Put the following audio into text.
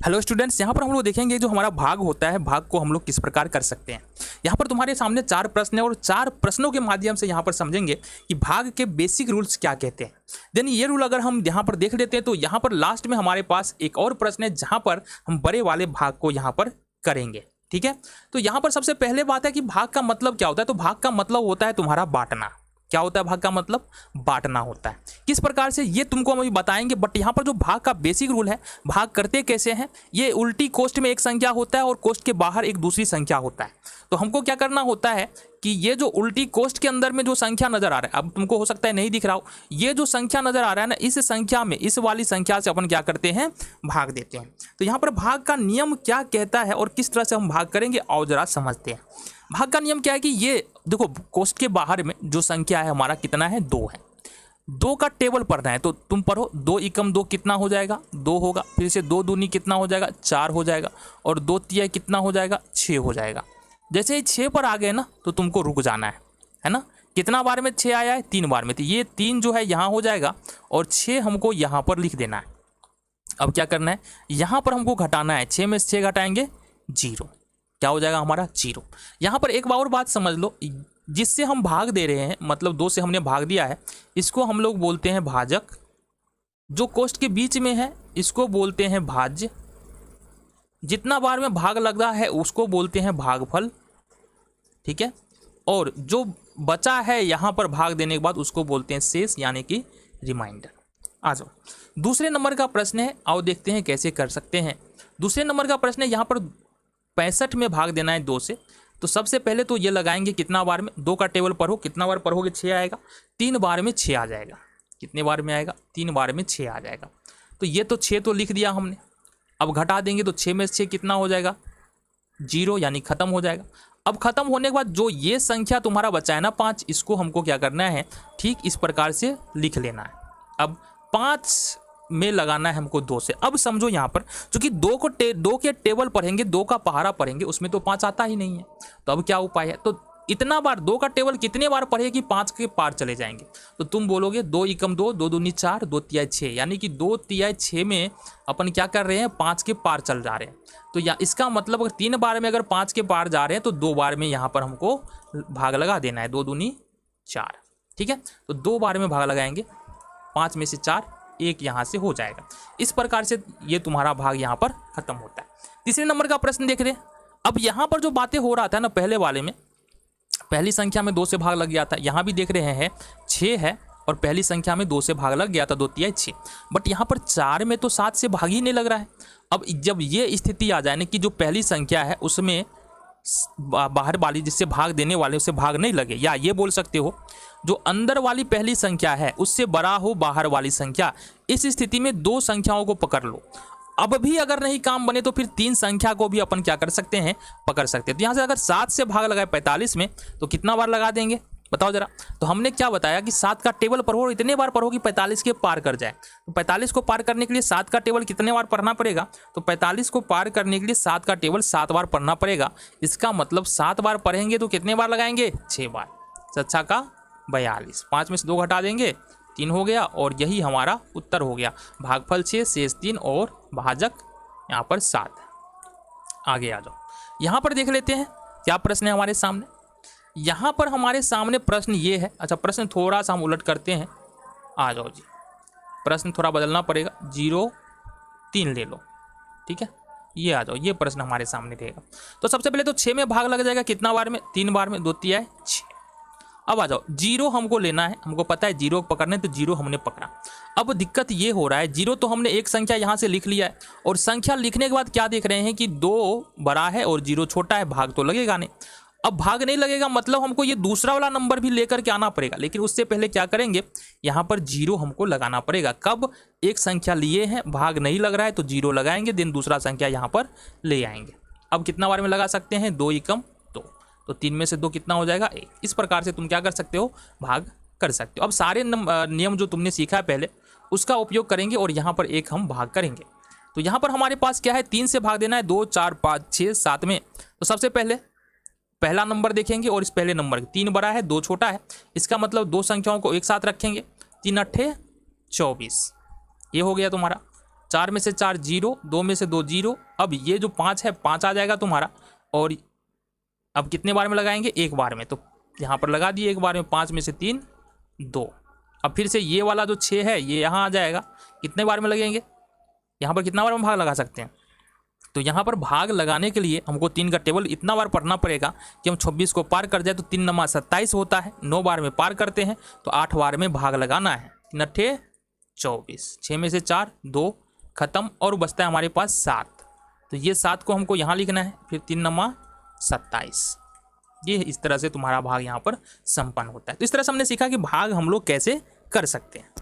Hello students, यहाँ पर हम लोग देखेंगे जो हमारा भाग होता है, भाग को हम लोग किस प्रकार कर सकते हैं। यहाँ पर तुम्हारे सामने 4 प्रश्न है और 4 प्रश्नों के माध्यम से यहाँ पर समझेंगे कि भाग के बेसिक रूल्स क्या कहते हैं। देन ये रूल अगर हम यहाँ पर देख लेते हैं तो यहाँ पर लास्ट में हमारे पास एक और प्रश्न है जहाँ पर हम बड़े वाले भाग को यहाँ पर करेंगे। ठीक है, तो यहाँ पर सबसे पहले बात है कि भाग का मतलब क्या होता है। तो भाग का मतलब होता है तुम्हारा बांटना। क्या होता है भाग का मतलब? बांटना होता है। किस प्रकार से ये तुमको हम अभी बताएंगे, बट यहाँ पर जो भाग का बेसिक रूल है, भाग करते कैसे हैं, ये उल्टी कोष्ठ में एक संख्या होता है और कोष्ठ के बाहर एक दूसरी संख्या होता है। तो हमको क्या करना होता है कि ये जो उल्टी कोष्ठ के अंदर में जो संख्या नजर आ रहा है, अब तुमको हो सकता है नहीं दिख रहा हो, ये जो संख्या नजर आ रहा है ना, इस संख्या में इस वाली संख्या से अपन क्या करते हैं, भाग देते हैं। तो यहाँ पर भाग का नियम क्या कहता है और किस तरह से हम भाग करेंगे, और जरा समझते हैं। भाग का नियम क्या है कि ये देखो, कोष्ठ के बाहर में जो संख्या है हमारा कितना है, 2 है। 2 का टेबल पढ़ना है तो तुम पढ़ो, 2 एकम 2 कितना हो जाएगा, 2 होगा। फिर से 2 दूनी कितना हो जाएगा, 4 हो जाएगा। और 2 तिहाई कितना हो जाएगा, 6 हो जाएगा। जैसे ही 6 पर आ गए ना तो तुमको रुक जाना है ना। कितना बार में 6 आया है, 3 बार में। तो ये 3 जो है यहाँ हो जाएगा और 6 हमको यहाँ पर लिख देना है। अब क्या करना है, यहाँ पर हमको घटाना है। 6 में से 6 घटाएंगे, 0। क्या हो जाएगा हमारा, 0। यहाँ पर एक और बात समझ लो, जिससे हम भाग दे रहे हैं, मतलब 2 से हमने भाग दिया है, इसको हम लोग बोलते हैं भाजक। जो कोष्ठ के बीच में है इसको बोलते हैं भाज्य। जितना बार में भाग लग रहा है उसको बोलते हैं भागफल। ठीक है, और जो बचा है यहाँ पर भाग देने के बाद उसको बोलते हैं शेष, यानी कि रिमाइंडर। आ जाओ, दूसरे नंबर का प्रश्न है, आओ देखते हैं कैसे कर सकते हैं। दूसरे नंबर का प्रश्न है, यहाँ पर 65 में भाग देना है 2 से। तो सबसे पहले तो ये लगाएंगे कितना बार में, 2 का टेबल पढ़ो, कितना बार पढ़ोगे, 6 आएगा। 3 बार में 6 आ जाएगा। कितने बार में आएगा, 3 बार में 6 आ जाएगा। तो ये तो 6 तो लिख दिया हमने। अब घटा देंगे तो 6 में से 6 कितना हो जाएगा, 0, यानी खत्म हो जाएगा। अब खत्म होने के बाद जो ये संख्या तुम्हारा बचा है ना 5, इसको हमको क्या करना है, ठीक इस प्रकार से लिख लेना है। अब 5 में लगाना है हमको 2 से। अब समझो यहाँ पर चूंकि 2 के टेबल पढ़ेंगे, 2 का पहाड़ा पढ़ेंगे, उसमें तो 5 आता ही नहीं है। तो अब क्या उपाय है, तो इतना बार 2 का टेबल कितने बार पढ़े कि 5 के पार चले जाएंगे। तो तुम बोलोगे 2 एकम 2, 2 दूनी 4, 2 तिहाई 6, यानी कि 2 तिहाई 6 में अपन क्या कर रहे हैं, 5 के पार चल जा रहे हैं। तो या इसका मतलब अगर 3 बार में अगर 5 के पार जा रहे हैं तो 2 बार में यहाँ पर हमको भाग लगा देना है। 2 दूनी 4, ठीक है। तो 2 बार में भाग लगाएंगे, 5 में से 4, 1 यहाँ से हो जाएगा। इस प्रकार से ये तुम्हारा भाग यहाँ पर खत्म होता है। तीसरे नंबर का प्रश्न देख रहे हैं। अब यहाँ पर जो बातें हो रहा था ना, पहले वाले में पहली संख्या में 2 से भाग लग गया था, यहाँ भी देख रहे हैं 6 है और पहली संख्या में 2 से भाग लग गया था, 2 तिहाई 6। बट यहाँ पर 4 में तो 7 से भाग ही नहीं लग रहा है। अब जब ये स्थिति आ जाए ना कि जो पहली संख्या है उसमें बाहर वाली जिससे भाग देने वाले उससे भाग नहीं लगे, या ये बोल सकते हो जो अंदर वाली पहली संख्या है उससे बड़ा हो बाहर वाली संख्या, इस स्थिति में 2 संख्याओं को पकड़ लो। अब भी अगर नहीं काम बने तो फिर 3 संख्या को भी अपन क्या कर सकते हैं, पकड़ सकते हैं। तो यहाँ से अगर 7 से भाग लगाए 45 में तो कितना बार लगा देंगे, बताओ जरा। तो हमने क्या बताया कि 7 का टेबल पढ़ो, इतने बार पढ़ो कि 45 के पार कर जाए। तो 45 को पार करने के लिए 7 का टेबल कितने बार पढ़ना पड़ेगा, तो 45 को पार करने के लिए 7 का टेबल 7 बार पढ़ना पड़ेगा। इसका मतलब 7 बार पढ़ेंगे तो कितने बार लगाएंगे, 6 बार। 7 का 42, 5 में से 2 घटा देंगे, 3 हो गया, और यही हमारा उत्तर हो गया। भागफल 6, शेष 3 और भाजक यहाँ पर 7। आगे आ जाओ, यहाँ पर देख लेते हैं क्या प्रश्न है हमारे सामने। यहाँ पर हमारे सामने प्रश्न ये है, अच्छा प्रश्न थोड़ा सा हम उलट करते हैं। आ जाओ जी, प्रश्न थोड़ा बदलना पड़ेगा, 0 3 ले लो, ठीक है। ये आ जाओ, ये प्रश्न हमारे सामने रहेगा। तो सबसे पहले तो 6 में भाग लग जाएगा, कितना बार में, 3 बार में, 2 तिहाई 6। अब आ जाओ, 0 हमको लेना है, हमको पता है 0 पकड़ने, तो 0 हमने पकड़ा। अब दिक्कत ये हो रहा है, 0 तो हमने एक संख्या यहाँ से लिख लिया है, और संख्या लिखने के बाद क्या देख रहे हैं कि 2 बड़ा है और 0 छोटा है, भाग तो लगेगा नहीं। अब भाग नहीं लगेगा मतलब हमको ये दूसरा वाला नंबर भी लेकर के आना पड़ेगा, लेकिन उससे पहले क्या करेंगे, यहाँ पर 0 हमको लगाना पड़ेगा। कब, एक संख्या लिए हैं, भाग नहीं लग रहा है तो 0 लगाएंगे, दिन दूसरा संख्या यहाँ पर ले आएंगे। अब कितना बार में लगा सकते हैं, 2 एकम 2, तो 3 में से 2 कितना हो जाएगा, 1। इस प्रकार से तुम क्या कर सकते हो, भाग कर सकते हो। अब सारे नियम जो तुमने सीखा है पहले उसका उपयोग करेंगे और यहाँ पर एक हम भाग करेंगे। तो यहाँ पर हमारे पास क्या है, 3 से भाग देना है, 2 4 5 6 7 में। तो सबसे पहले पहला नंबर देखेंगे और इस पहले नंबर 3 बड़ा है 2 छोटा है, इसका मतलब 2 संख्याओं को एक साथ रखेंगे, 3 अट्ठे 24, ये हो गया तुम्हारा। 4 में से 4 0, 2 में से 2 0। अब ये जो 5 है 5 आ जाएगा तुम्हारा, और अब कितने बार में लगाएंगे, एक बार में, तो यहाँ पर लगा दिए एक बार में, 5 में से 3 2। अब फिर से ये वाला जो 6 है ये यहाँ आ जाएगा, कितने बार में लगेंगे, यहाँ पर कितना बार में भाग लगा सकते हैं। तो यहाँ पर भाग लगाने के लिए हमको 3 का टेबल इतना बार पढ़ना पड़ेगा कि हम 26 को पार कर जाए तो 3 नमा 27 होता है, 9 बार में पार करते हैं तो 8 बार में भाग लगाना है। 3 अट्ठे 24, 6 में से 4 2 खत्म, और बचता है हमारे पास 7। तो ये 7 को हमको यहाँ लिखना है, फिर 3 नमा 27। ये इस तरह से तुम्हारा भाग यहाँ पर संपन्न होता है। तो इस तरह से हमने सीखा कि भाग हम लोग कैसे कर सकते हैं।